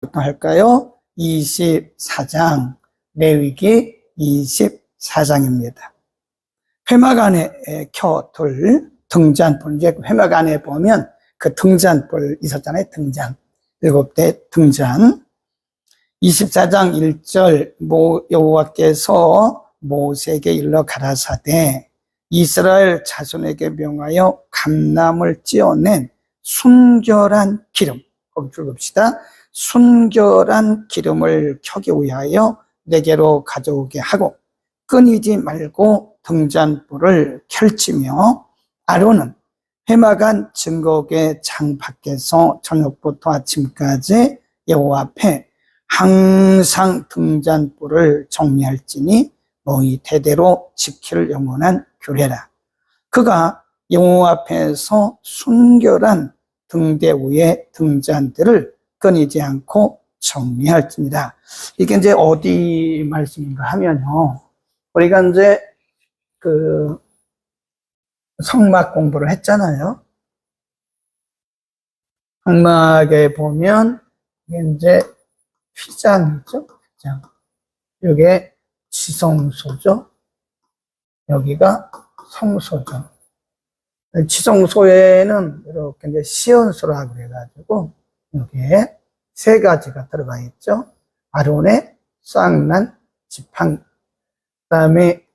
부터 할까요? 24장, 레위기 24장입니다. 회막 안에 켜둘 등잔불, 이제 회막 안에 보면 그 등잔불 있었잖아요. 등잔. 7대 등잔. 24장 1절, 여호와께서 모세에게 일러 가라사대 이스라엘 자손에게 명하여 감람을 찧어낸 순결한 기름, 거기 읽읍시다. 순결한 기름을 켜기 위하여 내게로 가져오게 하고 끊이지 말고 등잔불을 펼치며 아론은 회막 안 증거궤 장 밖에서 저녁부터 아침까지 여호와 앞에 항상 등잔불을 정리할지니 너희 대대로 지킬 영원한 규례라. 그가 여호와 앞에서 순결한 등대 위에 등잔들을 끊이지 않고 정리할지니라. 이게 이제 어디 말씀인가 하면요, 우리가 이제 그 성막 공부를 했잖아요. 성막에 보면 이게 이제 휘장이죠. 휘장. 이게 지성소죠. 여기가 성소죠. 지성소에는 이렇게 이제 시온소라고 그래가지고 여기에 3가지가 들어가 있죠. 아론의 쌍난 지팡이, 그다음에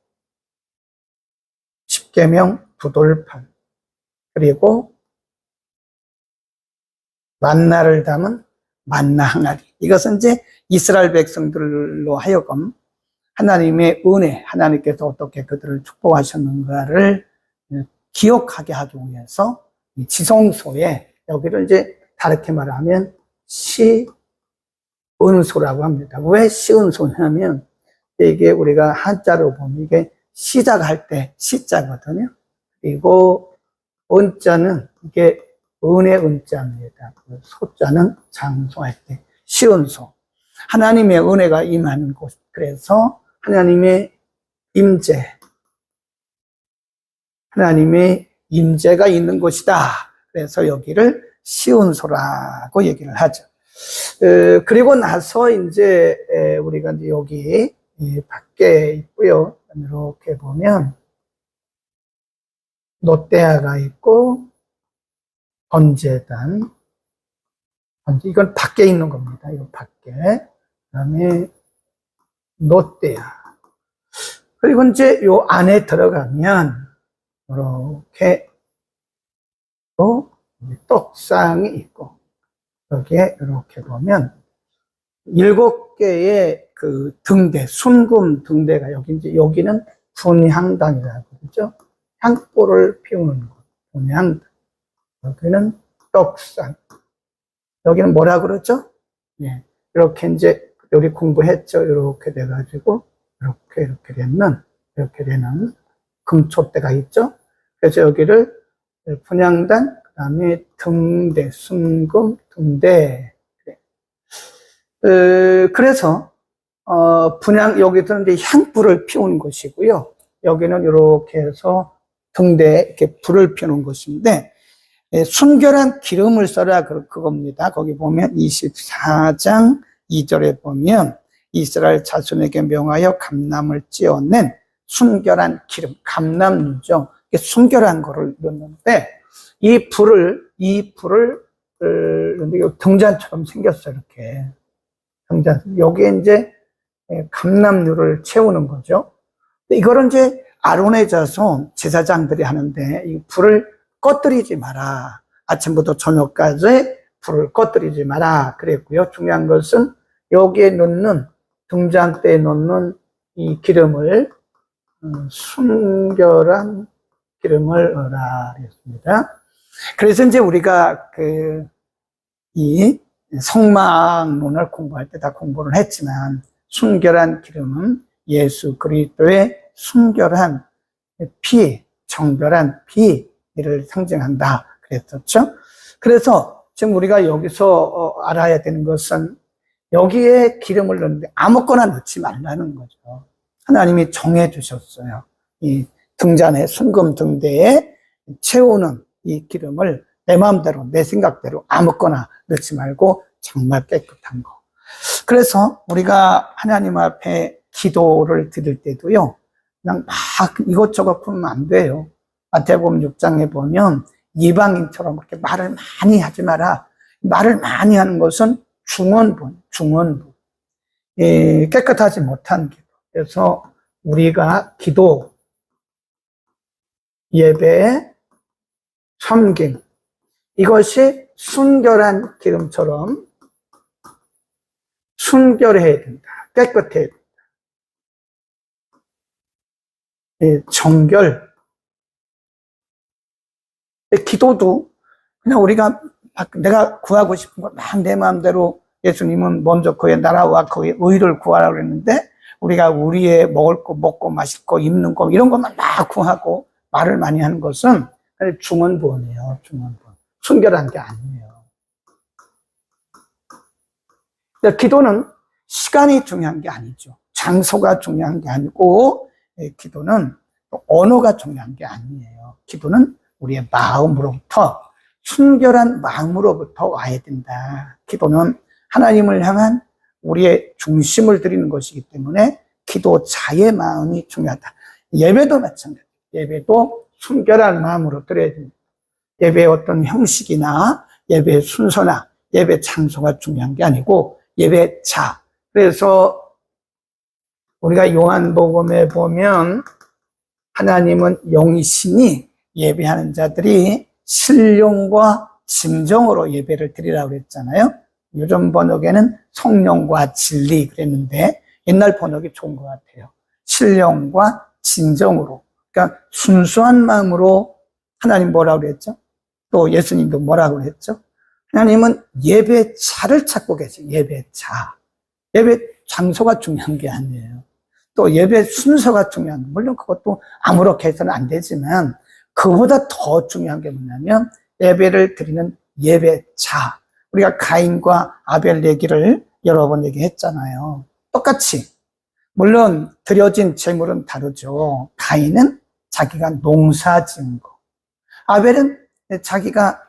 십계명 두돌판, 그리고 만나를 담은 만나 항아리. 이것은 이제 이스라엘 백성들로 하여금 하나님의 은혜, 하나님께서 어떻게 그들을 축복하셨는가를 기억하게 하기 위해서 이 지성소에, 여기를 이제 다르게 말하면 시은소라고 합니다. 왜 시은소냐면 이게 우리가 한자로 보면 이게 시작할 때 시자거든요. 그리고 은자는 이게 은의 은자입니다. 소자는 장소할 때 시은소. 하나님의 은혜가 임하는 곳. 그래서 하나님의 임재, 하나님의 임재가 있는 곳이다. 그래서 여기를 시온소라고 얘기를 하죠. 그리고 나서 이제 우리가 이제 여기 밖에 있고요. 이렇게 보면 롯데아가 있고 번제단, 이건 밖에 있는 겁니다. 이거 밖에. 그다음에 롯데아. 그리고 이제 요 안에 들어가면 이렇게 또 떡상이 있고, 여기에 이렇게 보면 7개의 그 등대, 순금 등대가 여기는 분향단이라고 그러죠. 향불을 피우는 곳, 분향단. 여기는 떡상. 여기는 뭐라 그러죠? 예. 이렇게 이제 여기 공부했죠. 이렇게 돼가지고 이렇게 되는 금초대가 있죠. 그래서 여기를 분향단, 그 다음에 등대, 순금 등대. 그래서 여기서는 이제 향불을 피우는 것이고요. 여기는 이렇게 해서 등대에 이렇게 불을 피우는 것인데, 순결한 기름을 써라 그겁니다. 거기 보면 24장 2절에 보면 이스라엘 자손에게 명하여 감람을 찧어낸 순결한 기름, 감람유죠. 순결한 거를 넣는데, 이 불을 등잔처럼 생겼어요. 이렇게 등잔. 여기에 이제 감람유를 채우는 거죠. 이거는 이제 아론의 자손 제사장들이 하는데, 이 불을 꺼뜨리지 마라. 아침부터 저녁까지 불을 꺼뜨리지 마라 그랬고요. 중요한 것은 여기에 넣는, 등잔대에 넣는 이 기름을 순결한 기름을 넣어라 그랬습니다. 그래서 이제 우리가 이 성막론을 공부할 때 다 공부를 했지만, 순결한 기름은 예수 그리스도의 순결한 피, 정결한 피, 이를 상징한다 그랬었죠. 그래서 지금 우리가 여기서 알아야 되는 것은 여기에 기름을 넣는데 아무거나 넣지 말라는 거죠. 하나님이 정해 주셨어요. 이 등잔에, 순금 등대에 채우는 이 기름을 내 마음대로, 내 생각대로 아무거나 넣지 말고 정말 깨끗한 거, 그래서 우리가 하나님 앞에 기도를 드릴 때도요, 그냥 막 이것저것 풀면 안 돼요. 마태복음 6장에 보면 이방인처럼 그렇게 말을 많이 하지 마라. 말을 많이 하는 것은 중언부. 예, 깨끗하지 못한 기도. 그래서 우리가 기도, 예배, 섬김, 이것이 순결한 기름처럼 순결해야 된다. 깨끗해야 된다. 예, 정결. 기도도 그냥 우리가 내가 구하고 싶은 걸 막 내 마음대로, 예수님은 먼저 그의 나라와 그의 의를 구하라고 했는데 우리가 우리의 먹을 거, 먹고 마실 거, 입는 거 이런 것만 막 구하고 말을 많이 하는 것은 중언부언이에요. 중언부언. 순결한 게 아니에요. 기도는 시간이 중요한 게 아니죠. 장소가 중요한 게 아니고, 기도는 언어가 중요한 게 아니에요. 기도는 우리의 마음으로부터, 순결한 마음으로부터 와야 된다. 기도는 하나님을 향한 우리의 중심을 드리는 것이기 때문에 기도자의 마음이 중요하다. 예배도 마찬가지예요. 예배도 순결한 마음으로 드려야 됩니다. 예배의 어떤 형식이나 예배의 순서나 예배 장소가 중요한 게 아니고 예배자. 그래서 우리가 요한복음에 보면 하나님은 영이시니 예배하는 자들이 신령과 진정으로 예배를 드리라고 그랬잖아요. 요즘 번역에는 성령과 진리 그랬는데 옛날 번역이 좋은 것 같아요. 신령과 진정으로. 그러니까 순수한 마음으로 하나님 뭐라고 그랬죠? 또 예수님도 뭐라고 그랬죠? 하나님은 예배자를 찾고 계세요. 예배자. 예배 장소가 중요한 게 아니에요. 또 예배 순서가 중요한 거. 물론 그것도 아무렇게 해서는 안 되지만 그보다 더 중요한 게 뭐냐면 예배를 드리는 예배자. 우리가 가인과 아벨 얘기를 여러 번 얘기했잖아요. 똑같이. 물론 드려진 제물은 다르죠. 가인은 자기가 농사 지은 거. 아벨은 자기가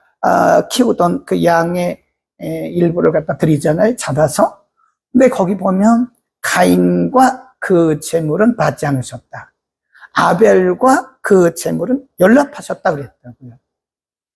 키우던 그 양의 일부를 갖다 드리잖아요. 잡아서. 근데 거기 보면 가인과 그 제물은 받지 않으셨다. 아벨과 그 제물은 연락하셨다 그랬다고요.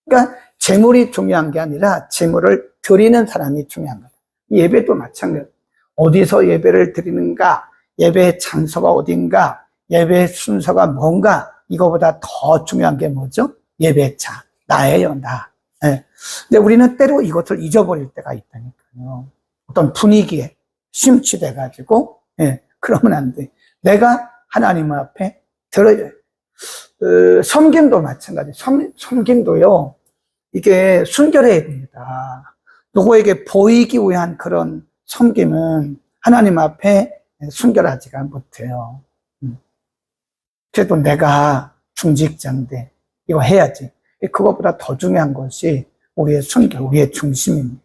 그러니까 제물이 중요한 게 아니라 제물을 드리는 사람이 중요한 거예요. 예배도 마찬가지예요. 어디서 예배를 드리는가, 예배의 장소가 어딘가, 예배의 순서가 뭔가, 이거보다 더 중요한 게 뭐죠? 예배자. 나예요, 나. 네. 근데 우리는 때로 이것을 잊어버릴 때가 있다니까요. 어떤 분위기에 심취돼가지고, 네. 그러면 안 돼. 내가 하나님 앞에 들어야 돼. 섬김도 마찬가지. 섬김도요, 이게 순결해야 됩니다. 누구에게 보이기 위한 그런 섬김은 하나님 앞에 순결하지가 못해요. 그래도 내가 중직자인데 이거 해야지. 그것보다 더 중요한 것이 우리의 순결, 우리의 중심입니다.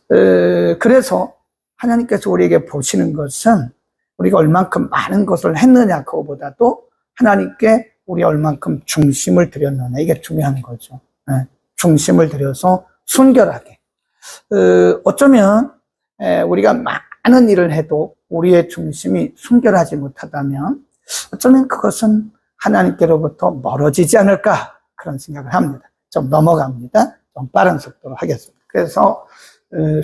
그래서 하나님께서 우리에게 보시는 것은 우리가 얼만큼 많은 것을 했느냐 그거보다도 하나님께 우리 얼만큼 중심을 드렸느냐 이게 중요한 거죠. 중심을 들여서 순결하게. 어쩌면 우리가 많은 일을 해도 우리의 중심이 순결하지 못하다면 어쩌면 그것은 하나님께로부터 멀어지지 않을까 그런 생각을 합니다. 좀 넘어갑니다. 좀 빠른 속도로 하겠습니다. 그래서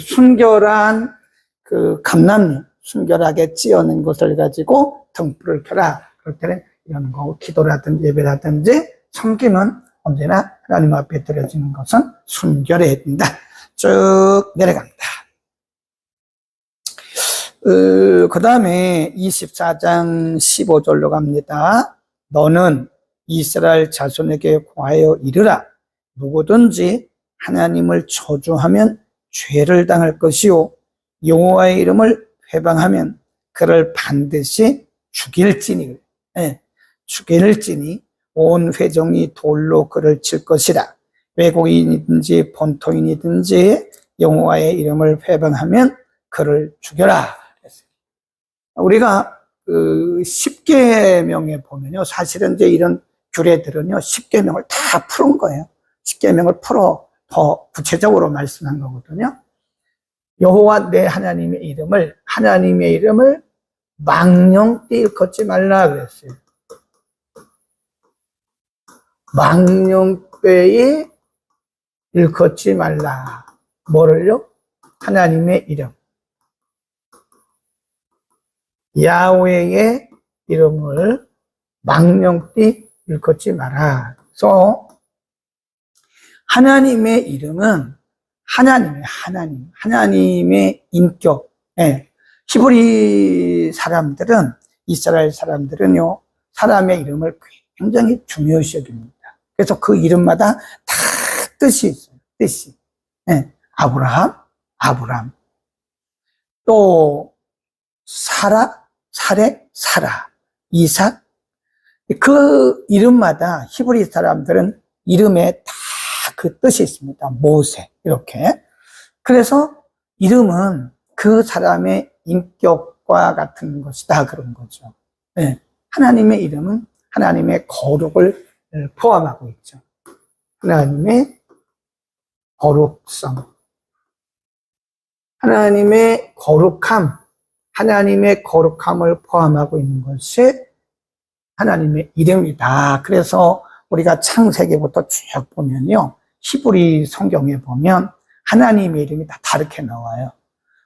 순결한 그 감람류, 순결하게 찌어낸 것을 가지고 등불을 켜라. 그럴 때는 이런 거 기도라든지 예배라든지 섬김은 언제나 하나님 앞에 드려지는 것은 순결해야 된다. 쭉 내려갑니다. 그 다음에 24장 15절로 갑니다. 너는 이스라엘 자손에게 고하여 이르라. 누구든지 하나님을 저주하면 죄를 당할 것이요 여호와의 이름을 회방하면 그를 반드시 죽일지니, 죽일지니 온 회종이 돌로 그를 칠 것이라. 외국인이든지 본토인이든지 여호와의 이름을 회방하면 그를 죽여라. 우리가 그 십계명에 보면요, 사실은 이제 이런 규례들은요, 십계명을 다 풀은 거예요. 십계명을 풀어 더 구체적으로 말씀한 거거든요. 여호와 내 하나님의 이름을 망령되이 일컫지 말라 그랬어요. 망령되이 일컫지 말라. 뭐를요? 하나님의 이름. 야훼의 이름을 망령되이 일컫지 마라. 그래서 하나님의 이름은 하나님의 인격. 예. 히브리 사람들은, 이스라엘 사람들은요, 사람의 이름을 굉장히 중요시 여깁니다. 그래서 그 이름마다 다 뜻이 있어요. 뜻이. 예. 아브라함. 또 사라. 이삭. 그 이름마다 히브리 사람들은 이름에 다 그 뜻이 있습니다. 모세. 이렇게. 그래서 이름은 그 사람의 인격과 같은 것이다. 그런 거죠. 네. 하나님의 이름은 하나님의 거룩을 포함하고 있죠. 하나님의 거룩성. 하나님의 거룩함을 포함하고 있는 것이 하나님의 이름이다. 그래서 우리가 창세기부터 쭉 보면요, 히브리 성경에 보면 하나님의 이름이 다 다르게 나와요.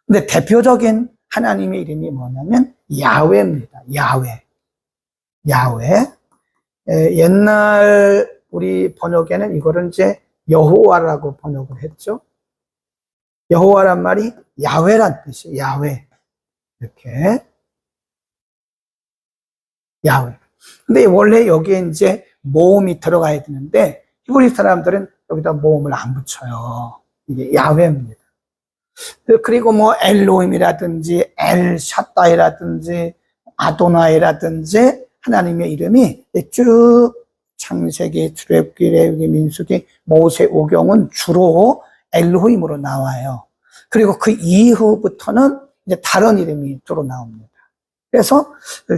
근데 대표적인 하나님의 이름이 뭐냐면 야훼입니다. 야훼. 옛날 우리 번역에는 이거를 이제 여호와라고 번역을 했죠. 여호와란 말이 야훼란 뜻이에요. 야훼. 이렇게. 야훼. 근데 원래 여기에 이제 모음이 들어가야 되는데 히브리 사람들은 여기다 모음을 안 붙여요. 이게 야훼입니다. 그리고 뭐 엘로힘이라든지 엘샤다이라든지 아도나이라든지 하나님의 이름이 쭉 창세기, 출애굽기, 레위기, 민수기, 모세오경은 주로 엘로힘으로 나와요. 그리고 그 이후부터는 이제 다른 이름이 주로 나옵니다. 그래서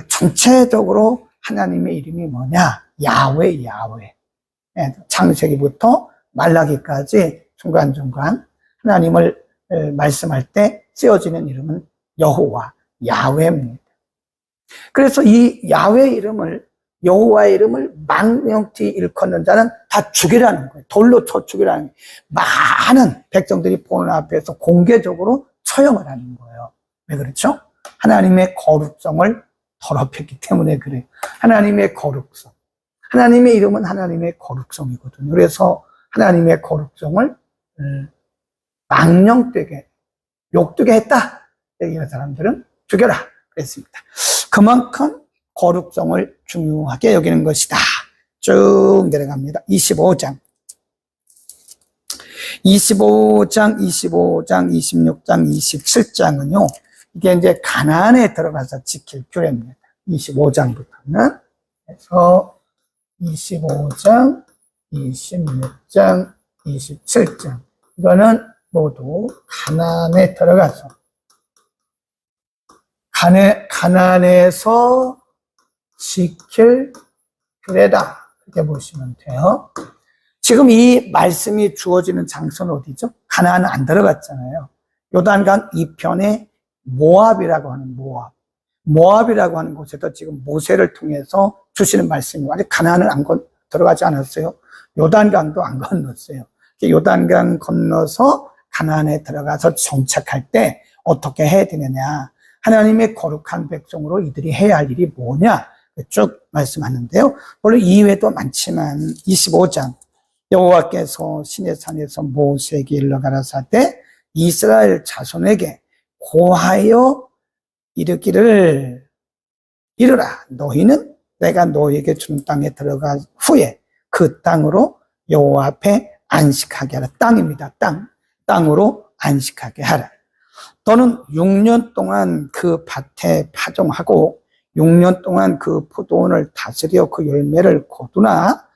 전체적으로 하나님의 이름이 뭐냐? 야훼. 창세기부터 말라기까지 중간중간 하나님을 말씀할 때 쓰여지는 이름은 여호와, 야훼입니다. 그래서 이 야훼 이름을, 여호와의 이름을 망령되이 일컫는 자는 다 죽이라는 거예요. 돌로 쳐 죽이라는 거예요. 많은 백성들이 보는 앞에서 공개적으로 처형을 하는 거예요. 왜 그렇죠? 하나님의 거룩성을 더럽혔기 때문에 그래요. 하나님의 거룩성. 하나님의 이름은 하나님의 거룩성이거든요. 그래서 하나님의 거룩성을 망령되게, 욕되게 했다. 이런 사람들은 죽여라. 그랬습니다. 그만큼 거룩성을 중요하게 여기는 것이다. 쭉 내려갑니다. 25장, 26장, 27장은요, 이게 이제 가나안에 들어가서 지킬 규례입니다. 25장부터는. 그래서 25장, 26장, 27장. 이거는 모두 가나안에 들어가서 가나안에서 지킬 규례다. 이렇게 보시면 돼요. 지금 이 말씀이 주어지는 장소는 어디죠? 가나안은 안 들어갔잖아요. 요단강 이편에 모압이라고 하는 모압이라고 하는 곳에서 지금 모세를 통해서 주시는 말씀이 아직 가나안은 들어가지 않았어요. 요단강도 안 건넜어요. 요단강 건너서 가나안에 들어가서 정착할 때 어떻게 해야 되느냐? 하나님의 거룩한 백성으로 이들이 해야 할 일이 뭐냐? 쭉 말씀하는데요. 물론 이외에도 많지만 25장, 여호와께서 시내산에서 모세에게 일러 가라사대 이스라엘 자손에게 고하여 이르기를, 이르라, 너희는 내가 너희에게 주는 땅에 들어간 후에 그 땅으로 여호와 앞에 안식하게 하라. 땅입니다. 땅으로 안식하게 하라. 너는 6년 동안 그 밭에 파종하고 6년 동안 그 포도원을 다스려 그 열매를 거두나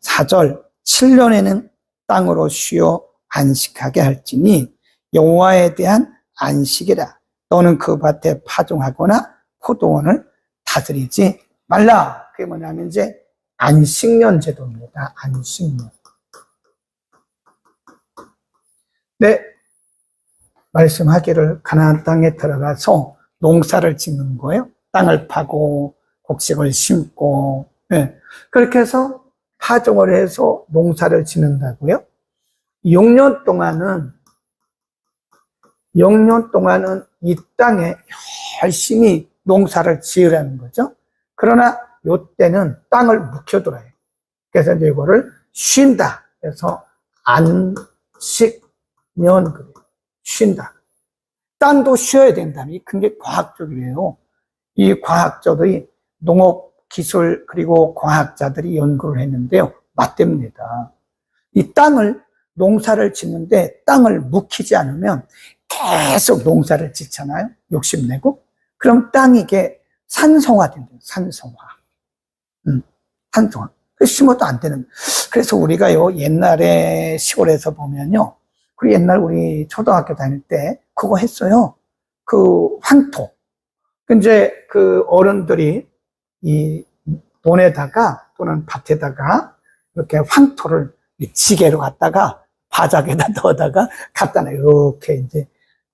4절 7년에는 땅으로 쉬어 안식하게 할지니 여호와에 대한 안식이라. 너는 그 밭에 파종하거나 포도원을 다스리지 말라. 그게 뭐냐면 이제 안식년 제도입니다. 안식년. 네, 말씀하기를 가나안 땅에 들어가서 농사를 짓는 거예요. 땅을 파고 곡식을 심고, 예. 그렇게 해서 파종을 해서 농사를 짓는다고요. 6년 동안은 이 땅에 열심히 농사를 지으라는 거죠. 그러나 이때는 땅을 묵혀둬요. 그래서 이제 이거를 쉰다. 그래서 안식년, 쉰다. 땅도 쉬어야 된다는 게 굉장히 과학적이에요. 이 과학자들이 농업 기술 그리고 과학자들이 연구를 했는데요. 맞답니다. 이 땅을 농사를 짓는데 땅을 묵히지 않으면 계속 농사를 짓잖아요. 욕심내고. 그럼 땅이 이게 산성화된대요. 산성화. 산성화. 심어도 안 되는. 그래서 우리가요, 옛날에 시골에서 보면요. 그리고 옛날 우리 초등학교 다닐 때 그거 했어요. 그 황토. 이제 그 어른들이 이 논에다가 또는 밭에다가 이렇게 황토를 지게로 갖다가 바닥에다 넣어다가 갖다 놔요.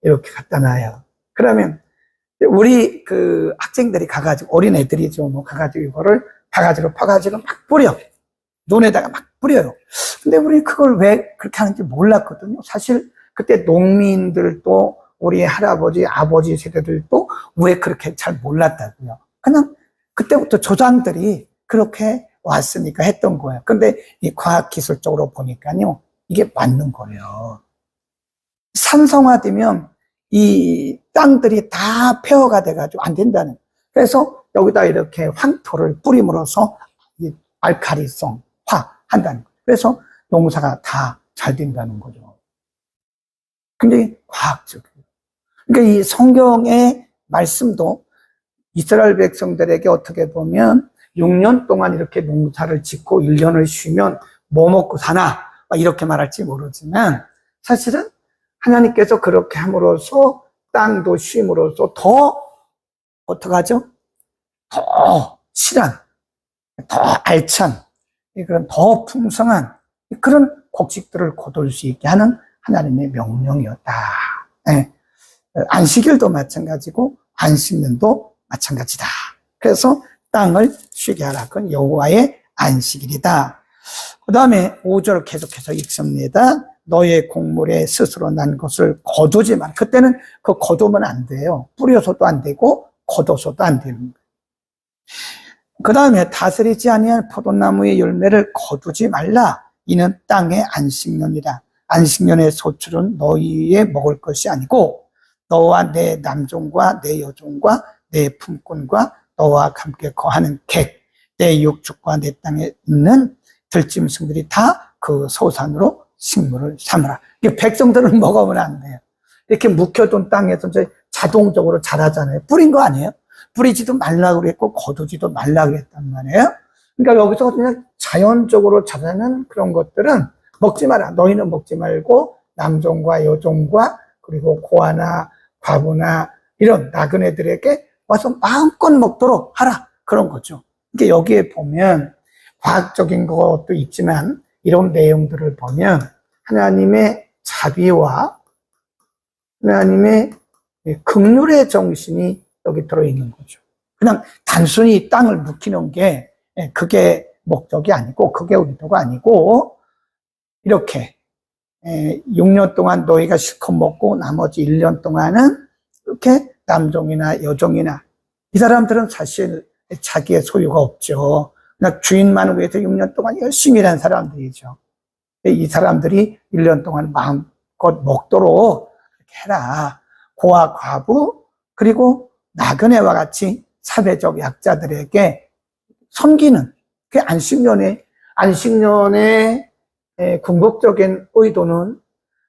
이렇게 갖다 놔요. 그러면 우리 그 학생들이 가가지고, 어린애들이죠. 뭐 가가지고 이거를 바가지로 파가지고 막 뿌려. 논에다가 막 뿌려요. 근데 우리 그걸 왜 그렇게 하는지 몰랐거든요. 사실 그때 농민들도 우리 할아버지, 아버지 세대들도 왜 그렇게 잘 몰랐다고요. 그냥 그때부터 조상들이 그렇게 왔으니까 했던 거예요. 근데 이 과학기술적으로 보니까요, 이게 맞는 거예요. 산성화되면 이 땅들이 다 폐허가 돼가지고 안 된다는. 그래서 여기다 이렇게 황토를 뿌림으로써 이 알칼리성화 한다는 거예요. 그래서 농사가 다 잘 된다는 거죠. 굉장히 과학적이에요. 그러니까 이 성경의 말씀도 이스라엘 백성들에게 어떻게 보면 6년 동안 이렇게 농사를 짓고 1년을 쉬면 뭐 먹고 사나 이렇게 말할지 모르지만 사실은 하나님께서 그렇게 함으로써 땅도 쉼으로써 더 어떡하죠? 더 실한, 더 알찬, 그런 더 풍성한 그런 곡식들을 거둘 수 있게 하는 하나님의 명령이었다. 네. 안식일도 마찬가지고 안식년도 마찬가지다. 그래서 땅을 쉬게 하라. 그건 여호와의 안식일이다. 그 다음에 5절 계속해서 읽습니다. 너의 곡물에 스스로 난 것을 거두지 마. 그때는 그 거두면 안 돼요. 뿌려서도 안 되고 거둬서도 안 되는 거예요. 그 다음에 다스리지 아니할 포도나무의 열매를 거두지 말라. 이는 땅의 안식년이라. 안식년의 소출은 너희의 먹을 것이 아니고 너와 내 남종과 내 여종과 내 품꾼과 너와 함께 거하는 객, 내 육축과 내 땅에 있는 들짐승들이 다 그 소산으로 식물을 삼으라. 백성들은 먹으면 안 돼요. 이렇게 묵혀둔 땅에서 이제 자동적으로 자라잖아요. 뿌린 거 아니에요? 뿌리지도 말라고 그랬고 거두지도 말라고 그랬단 말이에요. 그러니까 여기서 그냥 자연적으로 자라는 그런 것들은 먹지 마라. 너희는 먹지 말고 남종과 여종과 그리고 고아나 과부나 이런 나그네들에게 와서 마음껏 먹도록 하라. 그런 거죠. 그러니까 여기에 보면 과학적인 것도 있지만 이런 내용들을 보면 하나님의 자비와 하나님의 긍휼의 정신이 여기 들어있는 거죠. 그냥 단순히 땅을 묵히는 게 그게 목적이 아니고 그게 의도가 아니고 이렇게 6년 동안 너희가 실컷 먹고 나머지 1년 동안은 이렇게 남종이나 여종이나 이 사람들은 사실 자기의 소유가 없죠. 그냥 주인만을 위해서 6년 동안 열심히 일한 사람들이죠. 이 사람들이 1년 동안 마음껏 먹도록 이렇게 해라. 고아 과부 그리고 나그네와 같이 사회적 약자들에게 섬기는 그 안식년의 궁극적인 의도는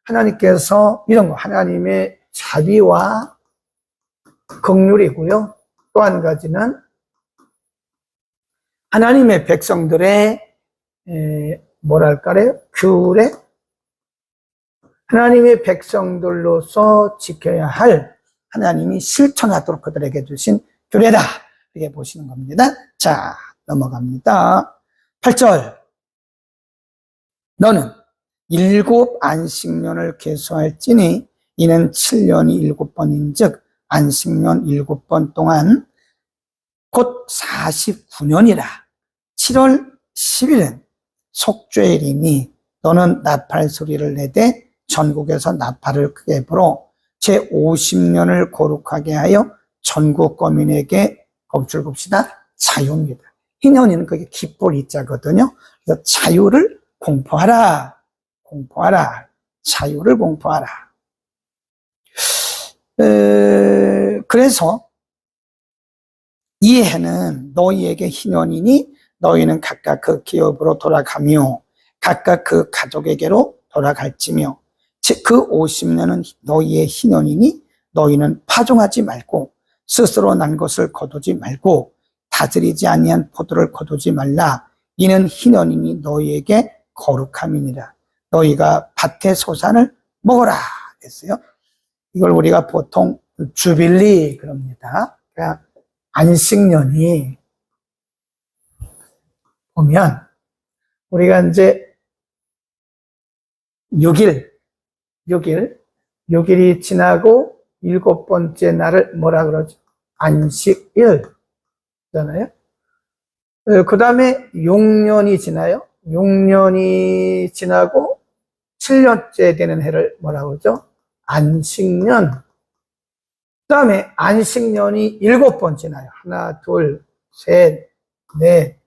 하나님께서 이런 거 하나님의 자비와 긍휼이고요. 또 한 가지는 하나님의 백성들의 뭐랄까요? 규례? 하나님의 백성들로서 지켜야 할 하나님이 실천하도록 그들에게 주신 규례다. 이렇게 보시는 겁니다. 자, 넘어갑니다. 8절. 너는 7 안식년을 계수할지니 이는 7년이 7번인 즉 안식년 7번 동안 곧 49년이라 7월 10일은 속죄일이니 너는 나팔 소리를 내되 전국에서 나팔을 크게 불어 제 50년을 거룩하게 하여 전국 거민에게 겁줄급시다. 자유입니다. 희년이는 그게 기쁠 이자거든요. 그래서 자유를 공포하라. 공포하라. 자유를 공포하라. 그래서 이 해는 너희에게 희년이니 너희는 각각 그 기업으로 돌아가며 각각 그 가족에게로 돌아갈지며 그 50년은 너희의 희년이니 너희는 파종하지 말고 스스로 난 것을 거두지 말고 다스리지 아니한 포도를 거두지 말라. 이는 희년이니 너희에게 거룩함이니라. 너희가 밭의 소산을 먹어라 했어요. 이걸 우리가 보통 주빌리 그럽니다. 그러니까 안식년이 보면 우리가 이제 6일이 지나고 7번째 날을 뭐라 그러죠? 안식일 잖아요. 그 다음에 6년이 지나요. 6년이 지나고 7년째 되는 해를 뭐라 그러죠? 안식년. 그 다음에 안식년이 7번 지나요. 하나, 둘, 셋, 넷,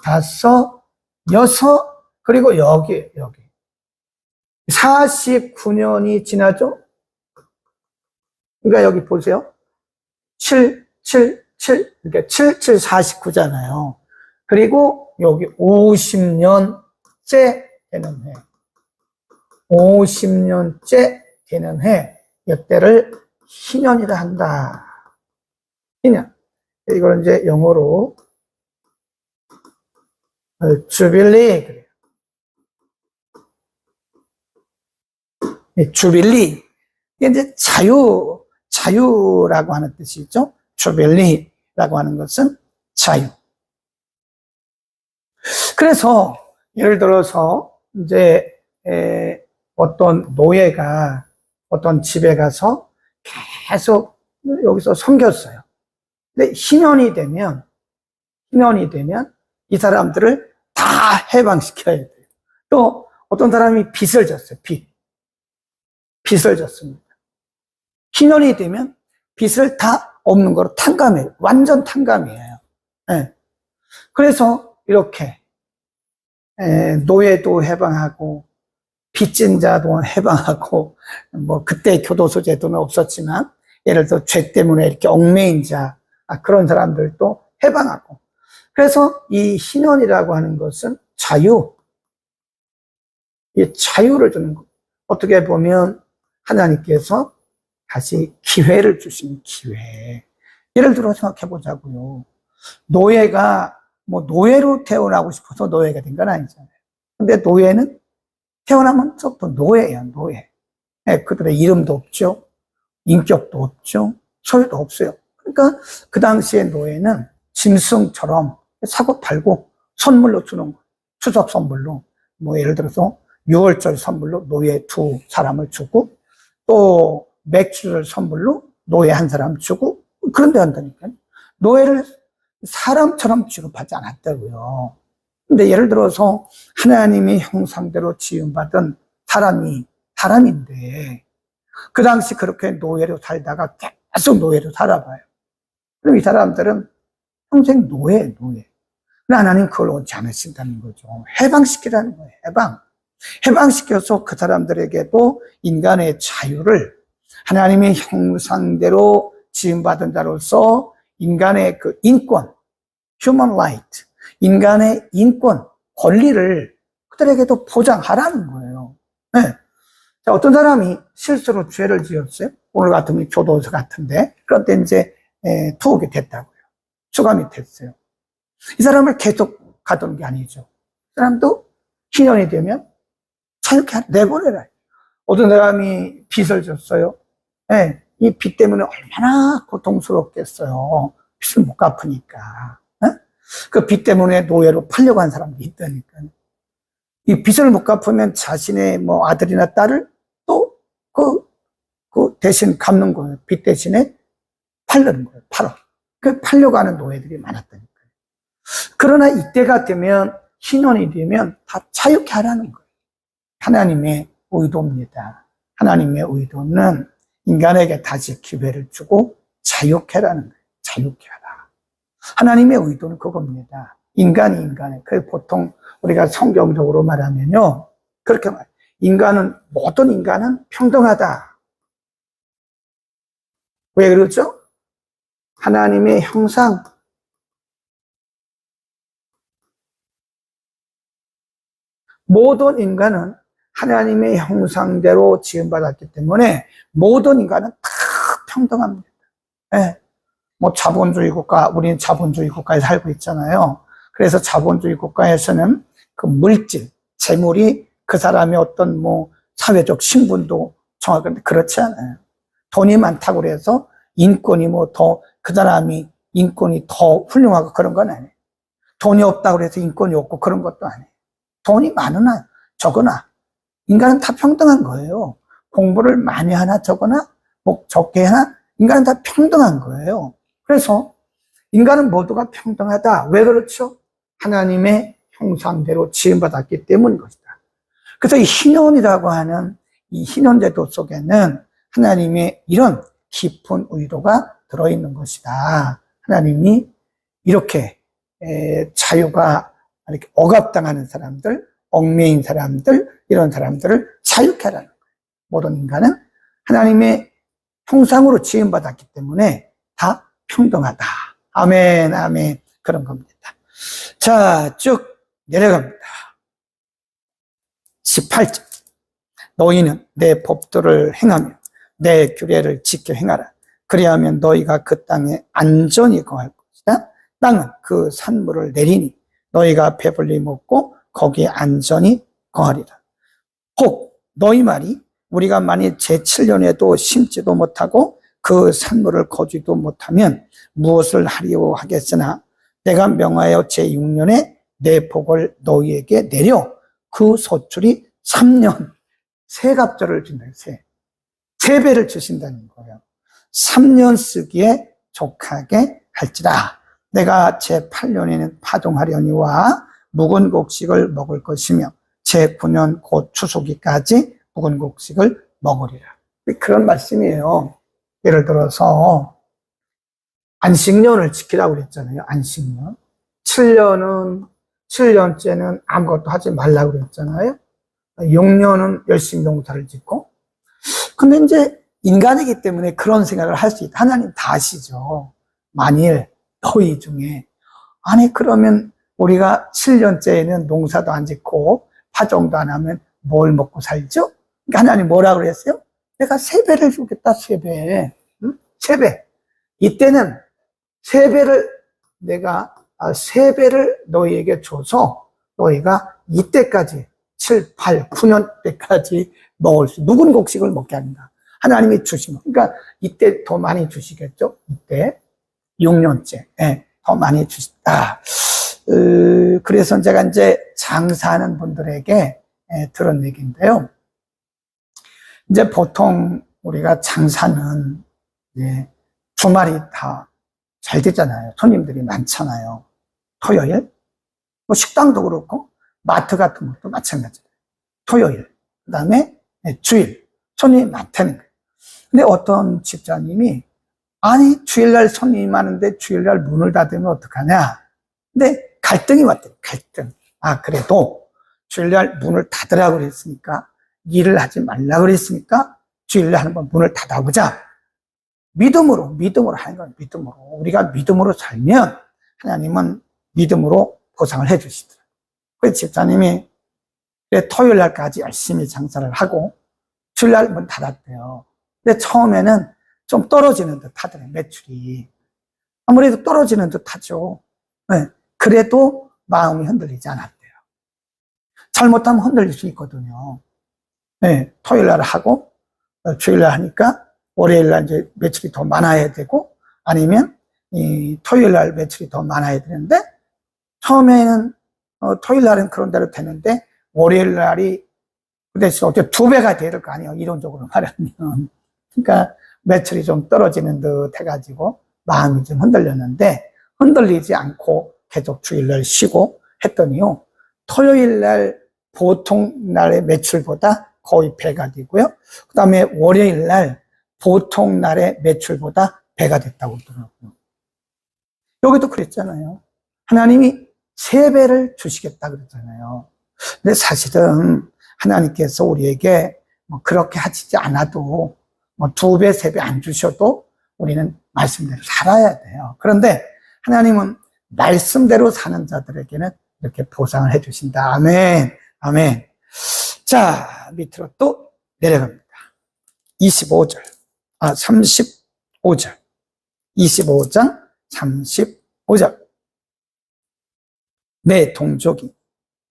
다섯, 여섯, 그리고 여기. 49년이 지나죠? 그러니까 여기 보세요. 7, 그러니까 7, 49잖아요. 그리고 여기 50년째 되는 해. 50년째 되는 해. 이때를 희년이라 한다. 희년. 이걸 이제 영어로 주빌리 그래요. 주빌리. 이게 이제 자유라고 하는 뜻이죠. 주빌리라고 하는 것은 자유. 그래서 예를 들어서 이제 어떤 노예가 어떤 집에 가서 계속 여기서 섬겼어요. 근데 희년이 되면 이 사람들을 다 해방시켜야 돼요. 또 어떤 사람이 빚을 졌어요. 빚을 졌습니다. 희년이 되면 빚을 다 없는 거로 탕감해요. 완전 탕감이에요. 네. 그래서 이렇게 노예도 해방하고 빚진 자도 해방하고 뭐 그때 교도소 제도는 없었지만 예를 들어 죄 때문에 이렇게 얽매인 자 그런 사람들도 해방하고 그래서 이 희년이라고 하는 것은 이 자유를 주는 거. 어떻게 보면 하나님께서 다시 기회를 주신 기회. 예를 들어 생각해 보자고요. 노예가 뭐 노예로 태어나고 싶어서 노예가 된 건 아니잖아요. 근데 노예는 태어나면 또 노예예요, 노예. 네, 그들의 이름도 없죠. 인격도 없죠. 소유도 없어요. 그러니까 그 당시에 노예는 짐승처럼 사고 팔고 선물로 주는 거. 추석 선물로. 뭐 예를 들어서 6월절 선물로 노예 2사람을 주고 또 맥주를 선물로 노예 1사람 주고 그런 데 한다니까요. 노예를 사람처럼 취급하지 않았다고요. 근데 예를 들어서 하나님의 형상대로 지음받은 사람인데 그 당시 그렇게 노예로 살다가 계속 노예로 살아봐요. 그럼 이 사람들은 평생 노예예요, 노예. 근데 하나님 그걸 원치 않으신다는 거죠. 해방시키라는 거예요, 해방시켜서 그 사람들에게도 인간의 자유를 하나님의 형상대로 지음받은 자로서 인간의 그 인권, human right, 인간의 인권, 권리를 그들에게도 보장하라는 거예요. 네. 자, 어떤 사람이 실수로 죄를 지었어요. 오늘 같으면 교도소 같은데. 그런데 이제 투옥이 됐다고요. 수감이 됐어요. 이 사람을 계속 가두는 게 아니죠. 이 사람도 희년이 되면 자유롭게 내보내라. 어떤 사람이 빚을 졌어요. 네. 이 빚 때문에 얼마나 고통스럽겠어요. 빚을 못 갚으니까. 네? 그 빚 때문에 노예로 팔려고 한 사람도 있다니까요. 이 빚을 못 갚으면 자신의 뭐 아들이나 딸을 또 그 대신 갚는 거예요. 빚 대신에 팔려는 거예요. 팔아. 그 팔려고 하는 노예들이 많았다니까요. 그러나 이때가 되면, 신혼이 되면 다 자유케 하라는 거예요. 하나님의 의도입니다. 하나님의 의도는 인간에게 다시 기회를 주고 자유케 하라는 거예요. 자유케 하라. 하나님의 의도는 그겁니다. 인간에. 그 보통 우리가 성경적으로 말하면요. 그렇게 말해요. 모든 인간은 평등하다. 왜 그러죠? 하나님의 형상. 모든 인간은 하나님의 형상대로 지음받았기 때문에 모든 인간은 다 평등합니다. 네. 뭐 자본주의 국가, 우리는 자본주의 국가에 살고 있잖아요. 그래서 자본주의 국가에서는 그 물질, 재물이 그 사람의 어떤 뭐 사회적 신분도 정확한데 그렇지 않아요. 돈이 많다고 그래서 인권이 뭐 더, 그 사람이 인권이 더 훌륭하고 그런 건 아니에요. 돈이 없다고 해서 인권이 없고 그런 것도 아니에요. 돈이 많으나 적으나 인간은 다 평등한 거예요. 공부를 많이 하나 적으나 뭐 적게 하나 인간은 다 평등한 거예요. 그래서 인간은 모두가 평등하다. 왜 그렇죠? 하나님의 형상대로 지음받았기 때문인 것이다. 그래서 이 신혼이라고 하는 이 신혼제도 속에는 하나님의 이런 깊은 의도가 들어있는 것이다. 하나님이 이렇게 자유가 이렇게 억압당하는 사람들, 얽매인 사람들, 이런 사람들을 자유케 하라는 거예요. 모든 인간은 하나님의 형상으로 지음받았기 때문에 다 평등하다. 아멘, 아멘. 그런 겁니다. 자, 쭉 내려갑니다. 18절. 너희는 내 법도를 행하며 내 규례를 지켜 행하라. 그리하면 너희가 그 땅에 안전히 거할 것이다. 땅은 그 산물을 내리니 너희가 배불리 먹고 거기에 안전히 거하리라. 혹 너희 말이 우리가 만일 제7년에도 심지도 못하고 그 산물을 거두지도 못하면 무엇을 하리오 하겠으나 내가 명하여 제6년에 내 복을 너희에게 내려 그 소출이 3년 세갑절을 준다는 세 배를 주신다는 거예요. 3년 쓰기에 족하게 할지라. 내가 제8년에는 파종하려니와 묵은 곡식을 먹을 것이며 제9년 곧 추수기까지 묵은 곡식을 먹으리라. 그런 말씀이에요. 예를 들어서 안식년을 지키라고 그랬잖아요. 안식년. 7년째는 아무것도 하지 말라고 그랬잖아요. 6년은 열심히 농사를 짓고. 근데 이제 인간이기 때문에 그런 생각을 할 수 있다. 하나님 다 아시죠. 만일 너희 중에 아니 그러면 우리가 7년째에는 농사도 안 짓고 파종도 안 하면 뭘 먹고 살죠? 그러니까 하나님 뭐라고 그랬어요? 내가 3배를 주겠다. 3배. 응? 3배. 이때는 3배를 내가 3배를 너희에게 줘서 너희가 이때까지 7, 8, 9년 때까지 먹을 수 묵은 곡식을 먹게 합니다. 하나님이 주시면. 그러니까 이때 더 많이 주시겠죠? 이때 6년째 더 많이 주시다. 그래서 제가 이제 장사하는 분들에게 들은 얘기인데요. 이제 보통 우리가 장사는 주말이 다 잘 되잖아요. 손님들이 많잖아요. 토요일, 뭐 식당도 그렇고 마트 같은 것도 마찬가지예요. 토요일, 그 다음에 주일 손님이 많다는 거예요. 근데 어떤 집사님이 아니 주일날 손님이 많은데 주일날 문을 닫으면 어떡하냐. 근데 갈등이 왔대요. 갈등. 아 그래도 주일날 문을 닫으라고 그랬으니까 일을 하지 말라고 그랬으니까 주일날 한번 문을 닫아보자. 믿음으로 하는 거예요. 믿음으로. 우리가 믿음으로 살면 하나님은 믿음으로 보상을 해주시더라고요. 그래서 집사님이 토요일 날까지 열심히 장사를 하고 주일날 문 닫았대요. 근데 처음에는 좀 떨어지는 듯 하더래요. 매출이. 아무래도 떨어지는 듯 하죠. 그래도 마음이 흔들리지 않았대요. 잘못하면 흔들릴 수 있거든요. 토요일 날 하고 주일 날 하니까 월요일 날 이제 매출이 더 많아야 되고 아니면 이 토요일 날 매출이 더 많아야 되는데 처음에는 토요일 날은 그런 대로 되는데 월요일 날이 그 대신 어떻게 2배가 돼야 될 거 아니에요. 이론적으로 말하면. 그러니까 매출이 좀 떨어지는 듯 해가지고 마음이 좀 흔들렸는데 흔들리지 않고 계속 주일날 쉬고 했더니요. 토요일날 보통 날의 매출보다 거의 배가 되고요. 그 다음에 월요일날 보통 날의 매출보다 배가 됐다고 그러더라고요. 여기도 그랬잖아요. 하나님이 3배를 주시겠다 그랬잖아요. 근데 사실은 하나님께서 우리에게 뭐 그렇게 하시지 않아도 뭐 2배, 3배 안 주셔도 우리는 말씀대로 살아야 돼요. 그런데 하나님은 말씀대로 사는 자들에게는 이렇게 보상을 해주신다. 아멘, 아멘. 자, 밑으로 또 내려갑니다. 35절, 35절. 25장 35절. 내 동족이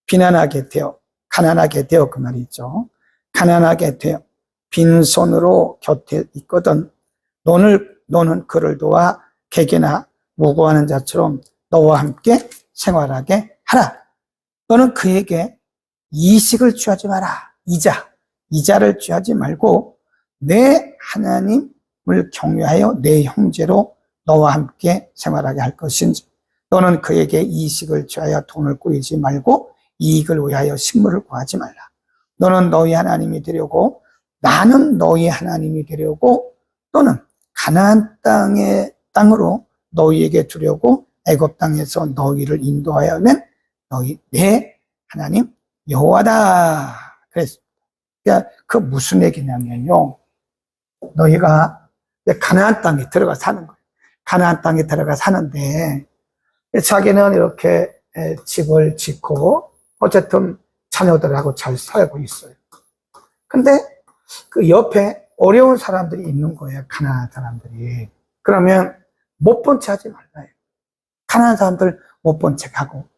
비난하게 되어, 가난하게 되어 그 말이죠. 가난하게 되어 빈손으로 곁에 있거든 너는 그를 도와 개개나 무고하는 자처럼 너와 함께 생활하게 하라. 너는 그에게 이식을 취하지 마라. 이자를 취하지 말고 내 하나님을 경외하여 내 형제로 너와 함께 생활하게 할 것인지 너는 그에게 이식을 취하여 돈을 꾸이지 말고 이익을 위하여 식물을 구하지 말라. 너는 너희 하나님이 되려고 나는 너희 하나님이 되려고 또는 가나안 땅으로 너희에게 주려고 애굽 땅에서 너희를 인도하여 낸 내 하나님 여호와다. 그랬습니다. 그러니까 그 무슨 얘기냐면요. 너희가 가나안 땅에 들어가 사는 거예요. 가나안 땅에 들어가 사는데 자기는 이렇게 집을 짓고 어쨌든 자녀들하고 잘 살고 있어요. 근데 그 옆에 어려운 사람들이 있는 거예요. 가난한 사람들이. 그러면 못 본 채 하지 말라요. 가난한 사람들 못 본 채 하고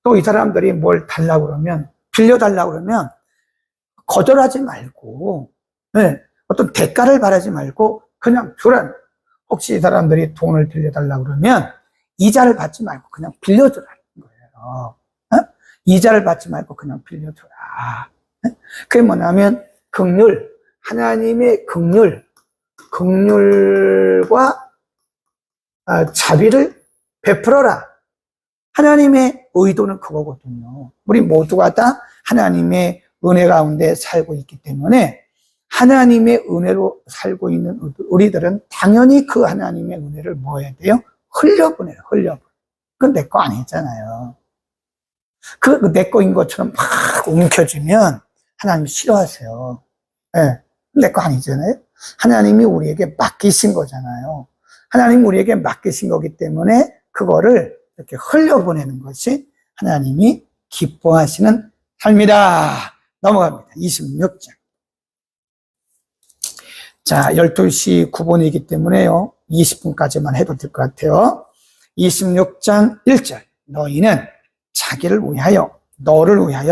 또 이 사람들이 뭘 달라고 그러면 빌려달라고 그러면 거절하지 말고 어떤 대가를 바라지 말고 그냥 주라는 거예요. 혹시 이 사람들이 돈을 빌려달라고 그러면 이자를 받지 말고 그냥 빌려주라는 거예요. 이자를 받지 말고 그냥 빌려주라. 그게 뭐냐면 하나님의 긍휼과 자비를 베풀어라. 하나님의 의도는 그거거든요. 우리 모두가 다 하나님의 은혜 가운데 살고 있기 때문에 하나님의 은혜로 살고 있는 우리들은 당연히 그 하나님의 은혜를 뭐 해야 돼요? 흘려보내요. 그건 내 거 아니잖아요. 그 내 거인 것처럼 막 움켜쥐면 하나님이 싫어하세요. 내 거 아니잖아요. 하나님이 우리에게 맡기신 거잖아요. 하나님이 우리에게 맡기신 거기 때문에 그거를 이렇게 흘려보내는 것이 하나님이 기뻐하시는 삶이다. 넘어갑니다. 26장. 자, 12시 9분이기 때문에요. 20분까지만 해도 될 것 같아요. 26장 1절. 너희는 자기를 위하여, 너를 위하여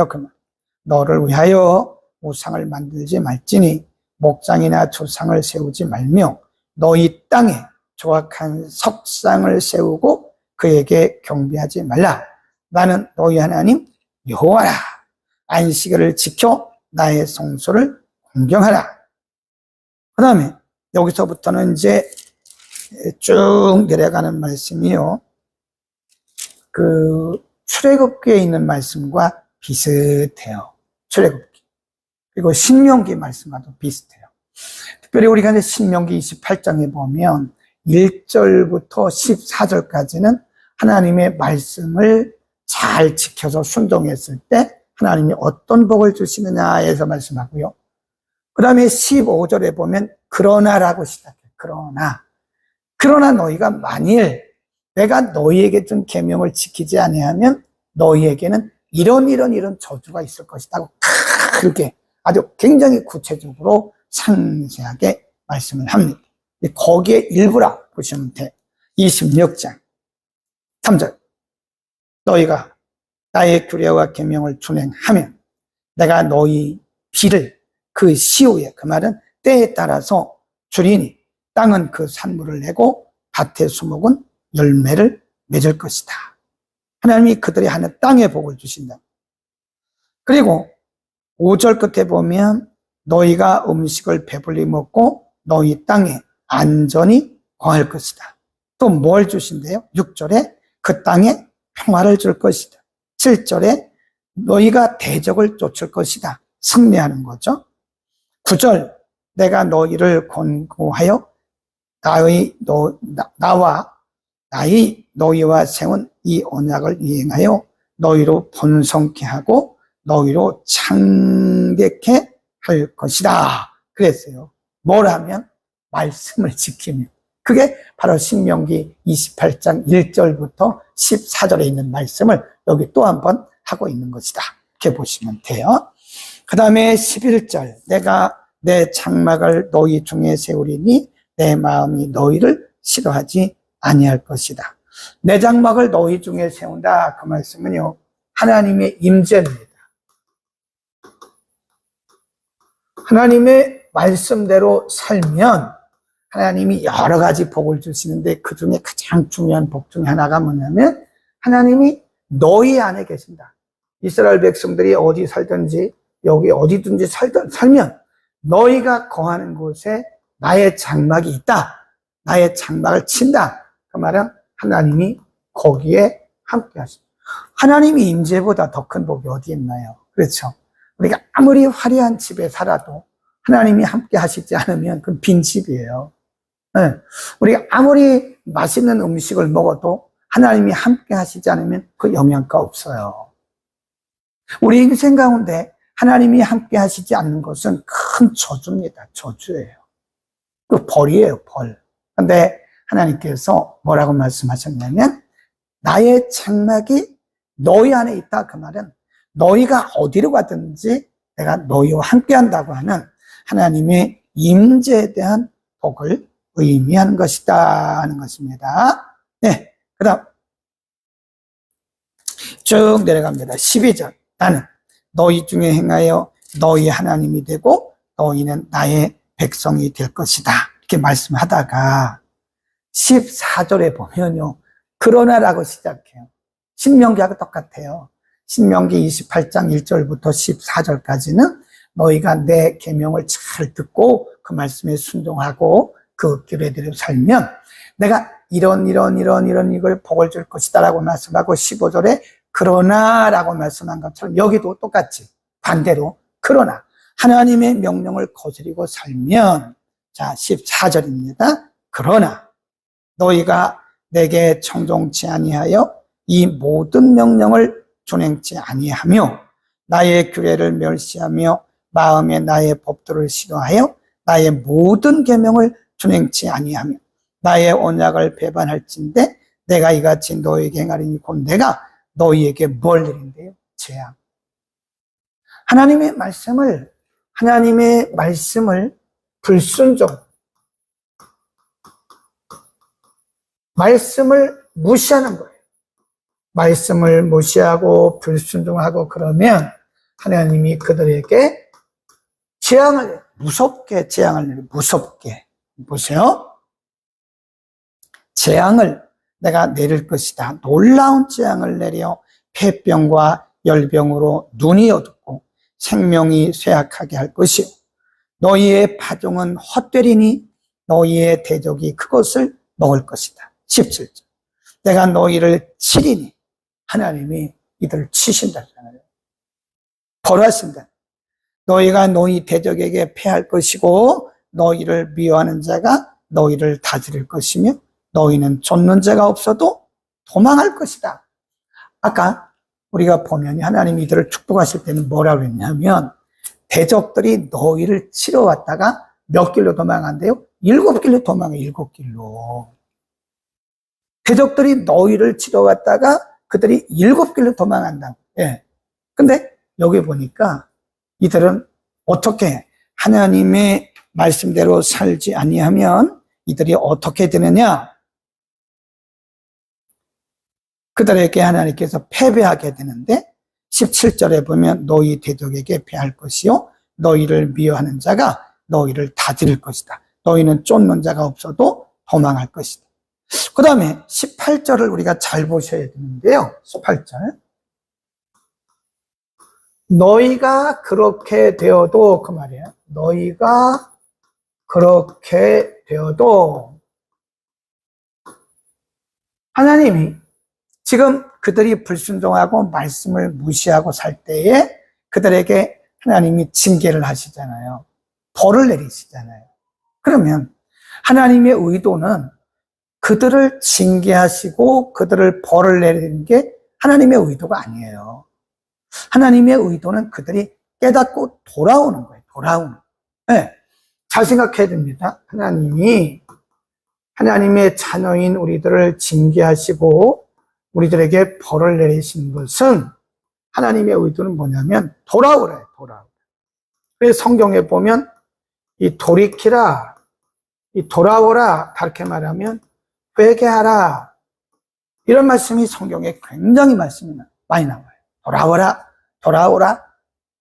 우상을 만들지 말지니 목장이나 조상을 세우지 말며 너희 땅에 조악한 석상을 세우고 그에게 경배하지 말라. 나는 너희 하나님 여호와라. 안식일을 지켜 나의 성소를 공경하라. 그 다음에 여기서부터는 이제 쭉 내려가는 말씀이요. 그 출애굽기에 있는 말씀과 비슷해요. 출애굽기. 그리고 신명기 말씀과도 비슷해요. 특별히 우리가 이제 신명기 28장에 보면 1절부터 14절까지는 하나님의 말씀을 잘 지켜서 순종했을 때 하나님이 어떤 복을 주시느냐에서 말씀하고요. 그 다음에 15절에 보면 그러나라고 시작해요. 그러나 너희가 만일 내가 너희에게 준 계명을 지키지 아니하면 너희에게는 이런 저주가 있을 것이다. 그렇게 아주 굉장히 구체적으로 상세하게 말씀을 합니다. 거기에 일부라 보시면 돼요. 26장 3절. 너희가 나의 규례와 계명을 준행하면 내가 너희 비를 그 시후에, 그 말은 때에 따라서 주리니 땅은 그 산물을 내고 밭의 수목은 열매를 맺을 것이다. 하나님이 그들이 하는 땅에 복을 주신다. 그리고 5절 끝에 보면 너희가 음식을 배불리 먹고 너희 땅에 안전히 거할 것이다. 또 뭘 주신대요? 6절에 그 땅에 평화를 줄 것이다. 7절에 너희가 대적을 쫓을 것이다. 승리하는 거죠. 9절 내가 너희를 권고하여 나의 너희와 세운 이 언약을 이행하여 너희로 번성케 하고 너희로 창대케 할 것이다. 그랬어요. 뭘 하면? 말씀을 지키면. 그게 바로 신명기 28장 1절부터 14절에 있는 말씀을 여기 또 한 번 하고 있는 것이다. 이렇게 보시면 돼요. 그 다음에 11절 내가 내 장막을 너희 중에 세우리니 내 마음이 너희를 싫어하지 아니할 것이다. 내 장막을 너희 중에 세운다. 그 말씀은요, 하나님의 임재입니다. 하나님의 말씀대로 살면 하나님이 여러 가지 복을 주시는데 그 중에 가장 중요한 복 중에 하나가 뭐냐면 하나님이 너희 안에 계신다. 이스라엘 백성들이 어디 살든지 여기 어디든지 살면 너희가 거하는 곳에 나의 장막이 있다. 나의 장막을 친다. 그 말은 하나님이 거기에 함께 하신다. 하나님이 임재보다 더 큰 복이 어디 있나요? 그렇죠. 우리가 아무리 화려한 집에 살아도 하나님이 함께 하시지 않으면 그건 빈집이에요. 네. 우리가 아무리 맛있는 음식을 먹어도 하나님이 함께 하시지 않으면 그 영양가 없어요. 우리 인생 가운데 하나님이 함께 하시지 않는 것은 큰 저주입니다. 저주예요. 그 벌이에요, 벌. 근데 하나님께서 뭐라고 말씀하셨냐면 나의 장막이 너희 안에 있다. 그 말은 너희가 어디로 가든지 내가 너희와 함께 한다고 하는 하나님의 임재에 대한 복을 의미하는 것이다 하는 것입니다. 네, 그 다음 쭉 내려갑니다. 12절 나는 너희 중에 행하여 너희 하나님이 되고 너희는 나의 백성이 될 것이다. 이렇게 말씀하다가 14절에 보면요. 그러나라고 시작해요. 신명기하고 똑같아요. 신명기 28장 1절부터 14절까지는 너희가 내 계명을 잘 듣고 그 말씀에 순종하고 그 규례대로 살면 내가 이런 이걸 복을 줄 것이다 라고 말씀하고 15절에 그러나라고 말씀한 것처럼 여기도 똑같이 반대로 그러나 하나님의 명령을 거스리고 살면 자 14절입니다. 그러나 너희가 내게 청종치 아니하여 이 모든 명령을 준행치 아니하며 나의 규례를 멸시하며 마음에 나의 법도를 싫어하여 나의 모든 계명을 준행치 아니하며 나의 언약을 배반할진대 내가 이같이 너희에게 행하리니 곧 내가 너희에게 뭘 내린대요? 재앙. 하나님의 말씀을 불순종, 말씀을 무시하는 거예요. 말씀을 무시하고 불순종하고 그러면 하나님이 그들에게 재앙을 내요. 무섭게 재앙을 내요. 무섭게. 보세요. 재앙을 내가 내릴 것이다. 놀라운 재앙을 내려 폐병과 열병으로 눈이 어둡고 생명이 쇠약하게 할 것이요. 너희의 파종은 헛되리니 너희의 대적이 그것을 먹을 것이다. 17절. 내가 너희를 치리니 하나님이 이들을 치신다잖아요. 벌하신다. 너희가 너희 대적에게 패할 것이고 너희를 미워하는 자가 너희를 다스릴 것이며 너희는 쫓는 자가 없어도 도망할 것이다. 아까 우리가 보면 하나님이 이들을 축복하실 때는 뭐라고 했냐면 대적들이 너희를 치러 왔다가 몇 길로 도망한대요? 7길로 도망해. 7길로. 대적들이 너희를 치러 왔다가 그들이 7길로 도망한다. 예. 근데 여기 보니까 이들은 어떻게 하나님의 말씀대로 살지 아니하면 이들이 어떻게 되느냐? 그들에게 하나님께서 패배하게 되는데 17절에 보면 너희 대적에게 패할 것이요 너희를 미워하는 자가 너희를 다스릴 것이다. 너희는 쫓는 자가 없어도 도망할 것이다. 그 다음에 18절을 우리가 잘 보셔야 되는데요. 18절. 너희가 그렇게 되어도 그 말이에요. 너희가 그렇게 되어도 하나님이 지금 그들이 불순종하고 말씀을 무시하고 살 때에 그들에게 하나님이 징계를 하시잖아요. 벌을 내리시잖아요. 그러면 하나님의 의도는 그들을 징계하시고 그들을 벌을 내리는 게 하나님의 의도가 아니에요. 하나님의 의도는 그들이 깨닫고 돌아오는 거예요. 돌아오는. 네. 잘 생각해야 됩니다. 하나님의 자녀인 우리들을 징계하시고 우리들에게 벌을 내리신 것은 하나님의 의도는 뭐냐면 돌아오래요. 돌아오래. 그래서 성경에 보면 이 돌이키라, 이 돌아오라, 그렇게 말하면 회개하라, 이런 말씀이 성경에 굉장히 많이 나와요. 돌아오라, 돌아오라,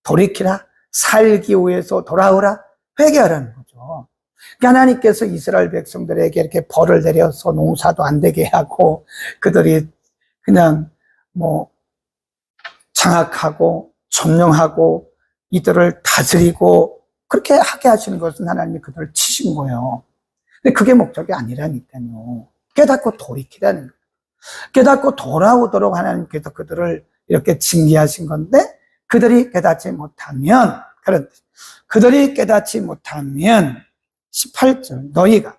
돌이키라, 살기 위해서 돌아오라, 회개하라는 거죠. 하나님께서 이스라엘 백성들에게 이렇게 벌을 내려서 농사도 안 되게 하고 그들이 그냥 장악하고 점령하고 이들을 다스리고 그렇게 하게 하시는 것은 하나님이 그들을 치신 거예요. 근데 그게 목적이 아니라니까요. 깨닫고 돌이키라는 거예요. 깨닫고 돌아오도록 하나님께서 그들을 이렇게 징계하신 건데 그들이 깨닫지 못하면 18절 너희가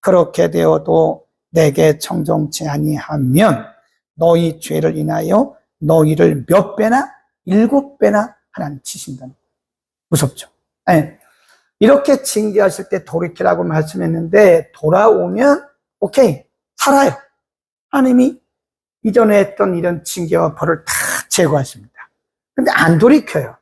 그렇게 되어도 내게 청종치 아니하면 너희 죄를 인하여 너희를 몇 배나 7배나 하나님 치신다는 거예요. 무섭죠? 네. 이렇게 징계하실 때 돌이키라고 말씀했는데 돌아오면 오케이 살아요. 하나님이 이전에 했던 이런 징계와 벌을 다 제거하십니다. 근데 안 돌이켜요.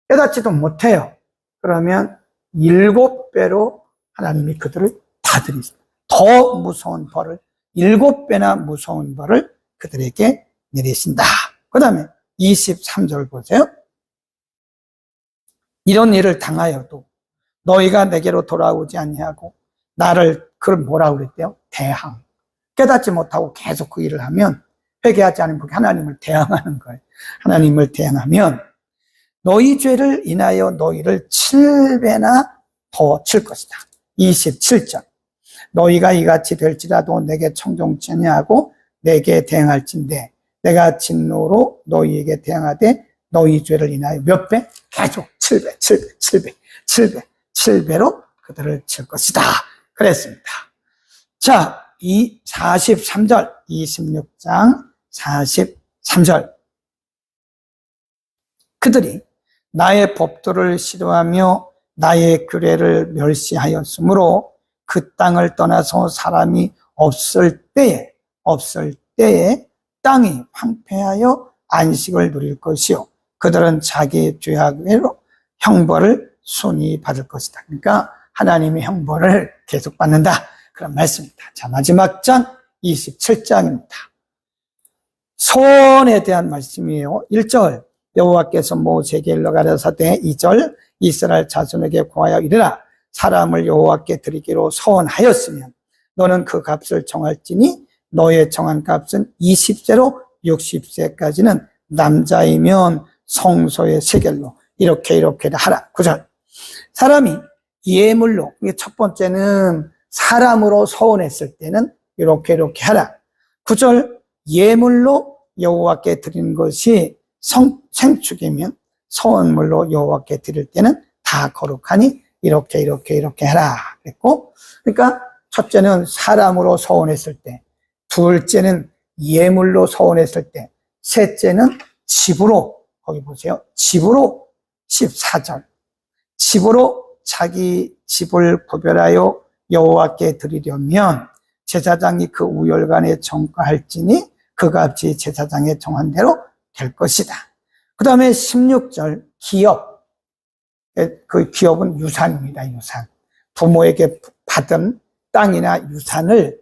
깨닫지도 못해요. 그러면 7배로 하나님이 그들을 다 드리십니다. 더 무서운 벌을 7배나 무서운 벌을 그들에게 내리신다. 그 다음에 23절 보세요. 이런 일을 당하여도 너희가 내게로 돌아오지 아니하고 나를 그걸 뭐라고 그랬대요? 대항. 깨닫지 못하고 계속 그 일을 하면 회개하지 않으면 하나님을 대항하는 거예요. 하나님을 대항하면 너희 죄를 인하여 너희를 7배나 더 칠 것이다. 27절 너희가 이같이 될지라도 내게 청종치 아니하고 내게 대항할진대 내가 진노로 너희에게 대항하되 너희 죄를 인하여 몇 배? 계속 7배로 그들을 칠 것이다. 그랬습니다. 자, 43절, 26장 43절. 그들이 나의 법도를 싫어하며 나의 규례를 멸시하였으므로 그 땅을 떠나서 사람이 없을 때에 땅이 황폐하여 안식을 누릴 것이요 그들은 자기 죄악으로 형벌을 순히 받을 것이다. 그러니까 하나님의 형벌을 계속 받는다. 그런 말씀입니다. 자, 마지막 장 27장입니다. 소원에 대한 말씀이에요. 1절 여호와께서 모세에게 일러 가라사대 2절 이스라엘 자손에게 고하여 이르라 사람을 여호와께 드리기로 소원하였으면 너는 그 값을 정할지니 너의 정한 값은 20세로 60세까지는 남자이면 성소의 세겔로 이렇게 하라. 9절 사람이 예물로 첫 번째는 사람으로 소원했을 때는 이렇게 하라. 9절 예물로 여호와께 드리는 것이 생축이면 소원물로 여호와께 드릴 때는 다 거룩하니 이렇게 하라 그랬고, 그러니까 첫째는 사람으로 소원했을 때, 둘째는 예물로 소원했을 때, 셋째는 집으로, 거기 보세요. 집으로 14절 집으로 자기 집을 구별하여 여호와께 드리려면 제사장이 그 우열간에 정가할지니 그 값이 제사장의 정한 대로 될 것이다. 그 다음에 16절 기업, 그 기업은 유산입니다. 유산. 부모에게 받은 땅이나 유산을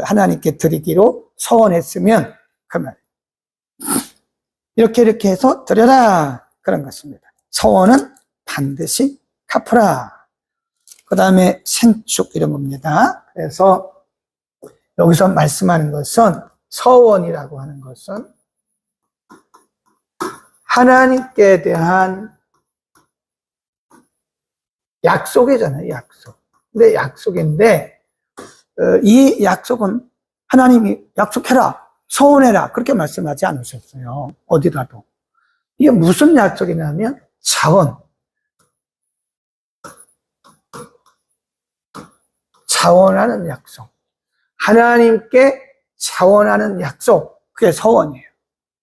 하나님께 드리기로 서원했으면 그러면 이렇게 해서 드려라 그런 것입니다. 서원은 반드시 갚으라. 그 다음에 생축 이런 겁니다. 그래서 여기서 말씀하는 것은 서원이라고 하는 것은 하나님께 대한 약속이잖아요, 약속. 근데 약속인데, 이 약속은 하나님이 약속해라, 서원해라, 그렇게 말씀하지 않으셨어요. 어디라도. 이게 무슨 약속이냐면, 자원하는 약속. 하나님께 자원하는 약속. 그게 서원이에요.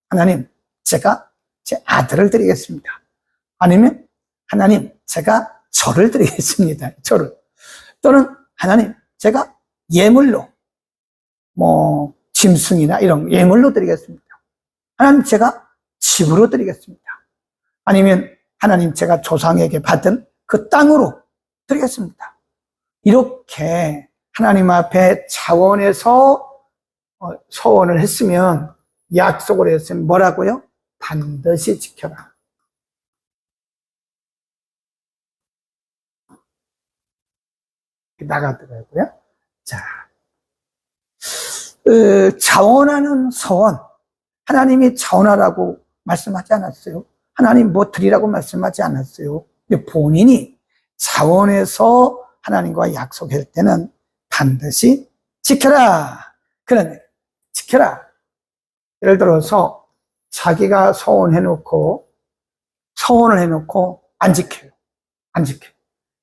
하나님, 제가 제 아들을 드리겠습니다. 아니면, 하나님, 제가 저를 드리겠습니다. 저를. 또는, 하나님, 제가 예물로, 짐승이나 이런 예물로 드리겠습니다. 하나님, 제가 집으로 드리겠습니다. 아니면, 하나님, 제가 조상에게 받은 그 땅으로 드리겠습니다. 이렇게 하나님 앞에 자원해서 서원을 했으면, 약속을 했으면 뭐라고요? 반드시 지켜라. 나가더라고요. 자, 자원하는 서원. 하나님이 자원하라고 말씀하지 않았어요. 하나님 뭐 드리라고 말씀하지 않았어요. 근데 본인이 자원해서 하나님과 약속할 때는 반드시 지켜라. 그러네. 지켜라. 예를 들어서 자기가 서원을 해놓고 안 지켜요. 안 지켜요.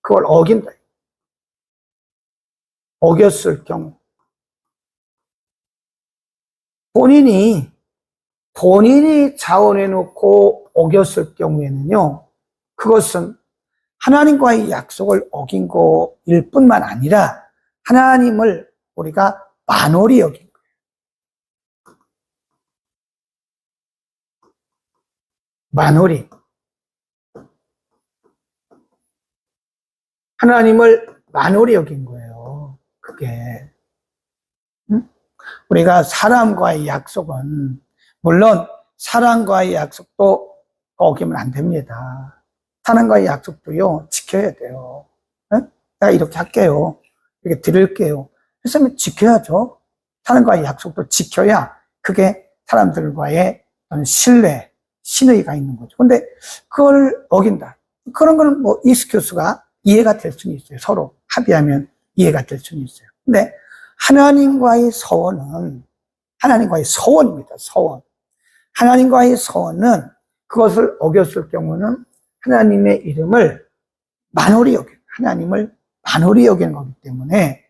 그걸 어긴다. 어겼을 경우. 본인이 자원해놓고 어겼을 경우에는요, 그것은 하나님과의 약속을 어긴 거일 뿐만 아니라 하나님을 우리가 만홀히 여긴 거예요. 만홀히. 하나님을 만홀히 여긴 거예요. 그게. 응? 우리가 사람과의 약속은, 물론 사람과의 약속도 어기면 안 됩니다. 사람과의 약속도요, 지켜야 돼요. 응? 내가 이렇게 할게요. 이렇게 드릴게요. 했으면 지켜야죠. 사람과의 약속도 지켜야 그게 사람들과의 신뢰, 신의가 있는 거죠. 근데 그걸 어긴다. 그런 거는 익스큐스가 이해가 될 수는 있어요. 서로 합의하면 이해가 될 수는 있어요. 근데 하나님과의 서원은 하나님과의 서원입니다. 서원. 하나님과의 서원은 그것을 어겼을 경우는 하나님의 이름을 만홀히 여기는, 하나님을 만홀히 여기는 거기 때문에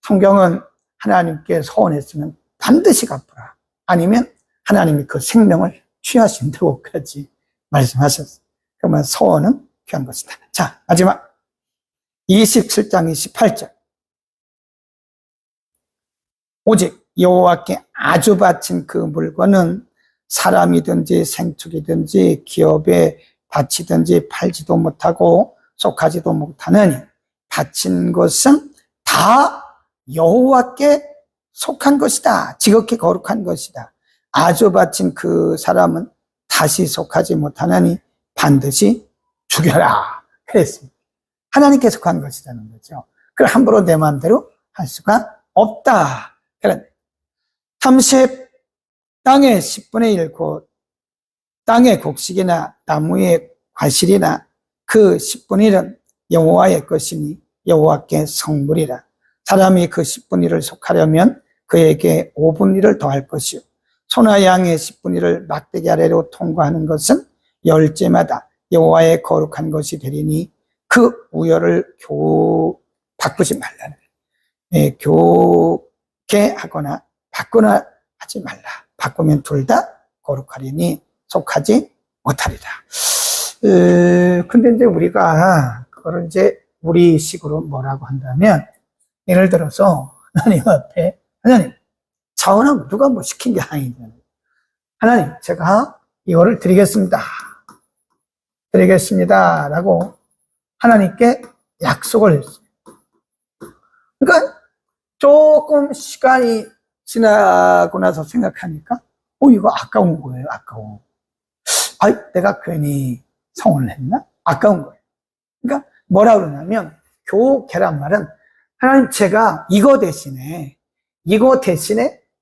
성경은 하나님께 서원했으면 반드시 갚으라. 아니면 하나님이 그 생명을 취하신다고까지 말씀하셨어요. 그러면 서원은 귀한 것이다. 자, 마지막 27장 28절. 오직 여호와께 아주 바친 그 물건은 사람이든지 생축이든지 기업에 바치든지 팔지도 못하고 속하지도 못하느니 바친 것은 다 여호와께 속한 것이다. 지극히 거룩한 것이다. 아주 바친 그 사람은 다시 속하지 못하느니 반드시 죽여라. 그랬습니다. 하나님께 속한 것이라는 거죠. 그걸 함부로 내 마음대로 할 수가 없다. 그런데 땅의 10분의 1 곧 땅의 곡식이나 나무의 과실이나 그 10분의 1은 여호와의 것이니 여호와께 성물이라. 사람이 그 10분의 1을 속하려면 그에게 5분의 1을 더할 것이요. 소나 양의 10분의 1을 막대기 아래로 통과하는 것은 열째마다 여호와의 거룩한 것이 되리니 그 우열을 바꾸지 말라는. 교개하거나 바꾸나 하지 말라. 바꾸면 둘 다 거룩하리니 속하지 못하리라. 근데 이제 우리가 그거를 이제 우리식으로 뭐라고 한다면, 예를 들어서 하나님 앞에, 하나님, 자원하고 누가 뭐 시킨 게 아니잖아요. 하나님, 제가 이거를 드리겠습니다. 라고 하나님께 약속을 했어요. 그러니까 조금 시간이 지나고 나서 생각하니까, 이거 아까운 거예요, 아까워. 내가 괜히 성원을 했나? 아까운 거예요. 그러니까 뭐라 그러냐면, 계란말은, 하나님, 제가 이거 대신에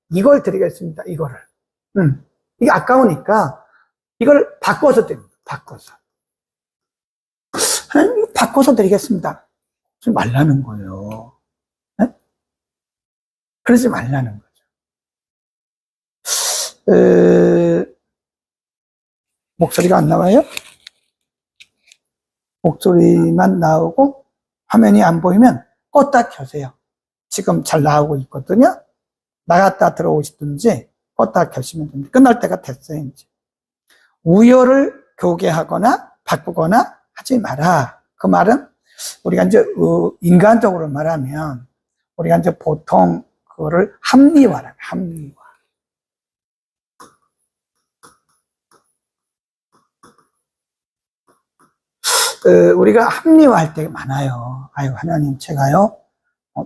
이걸 드리겠습니다, 이거를. 이게 아까우니까, 이걸 바꿔서 드립니다, 바꿔서. 하나님, 바꿔서 드리겠습니다. 그러지 말라는 거예요. 네? 그러지 말라는 거죠. 목소리가 안 나와요? 목소리만 나오고 화면이 안 보이면 껐다 켜세요. 지금 잘 나오고 있거든요. 나갔다 들어오시든지 껐다 켜시면 됩니다. 끝날 때가 됐어요, 이제. 우열을 교개하거나 바꾸거나 하지 마라. 그 말은 우리가 이제 인간적으로 말하면 우리가 이제 보통 그거를 합리화라, 합리화. 우리가 합리화할 때가 많아요. 아유, 하나님, 제가요,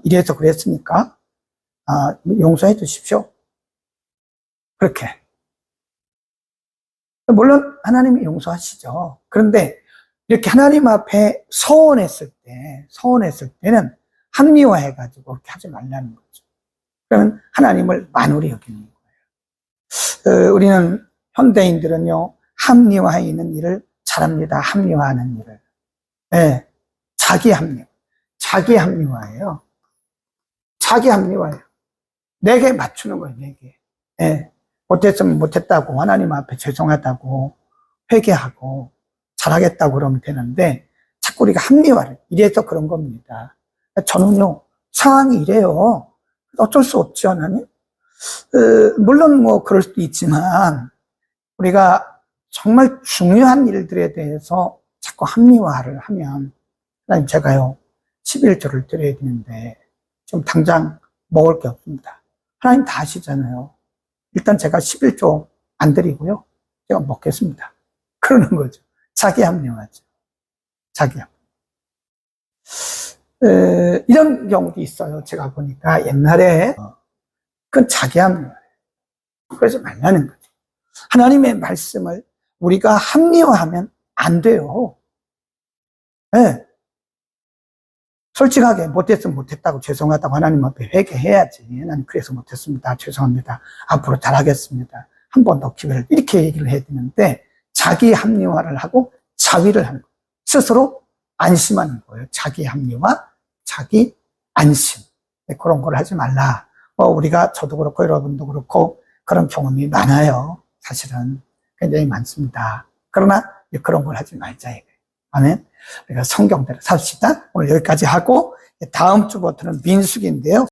이래서 그랬으니까, 용서해 주십시오. 그렇게. 물론, 하나님이 용서하시죠. 그런데, 이렇게 하나님 앞에 서원했을 때는 합리화해가지고 그렇게 하지 말라는 거죠. 그러면 하나님을 만홀히 여기는 거예요. 우리는, 현대인들은요, 합리화해 있는 일을 잘합니다. 합리화하는 일을. 네, 자기 합리화예요. 자기 합리화예요. 내게 맞추는 거예요, 내게. 네, 못했으면 못했다고, 하나님 앞에 죄송하다고, 회개하고, 잘하겠다고 그러면 되는데, 자꾸 우리가 합리화를, 이래서 그런 겁니다. 저는요, 상황이 이래요. 어쩔 수 없죠, 하나님. 물론 뭐, 그럴 수도 있지만, 우리가 정말 중요한 일들에 대해서 자꾸 합리화를 하면, 하나님, 제가요, 11조를 드려야 되는데, 지금 당장 먹을 게 없습니다. 하나님 다 아시잖아요. 일단 제가 11조 안 드리고요. 제가 먹겠습니다. 그러는 거죠. 자기 합리화죠. 자기 합리화. 이런 경우도 있어요. 제가 보니까 옛날에, 그건 자기 합리화예요. 그러지 말라는 거죠. 하나님의 말씀을 우리가 합리화하면 안 돼요. 네. 솔직하게 못했으면 못했다고 죄송하다고 하나님 앞에 회개해야지. 나는 그래서 못했습니다. 죄송합니다. 앞으로 잘하겠습니다. 한 번 더 기회를 이렇게 얘기를 해야 되는데 자기 합리화를 하고 자위를 하는 거예요. 스스로 안심하는 거예요. 자기 합리화, 자기 안심. 네, 그런 걸 하지 말라. 우리가 저도 그렇고 여러분도 그렇고 그런 경험이 많아요. 사실은 굉장히 많습니다. 그러나 그런 걸 하지 말자 이거예요. 아멘. 우리가 성경대로 삽시다. 오늘 여기까지 하고 다음 주부터는 민수기인데요.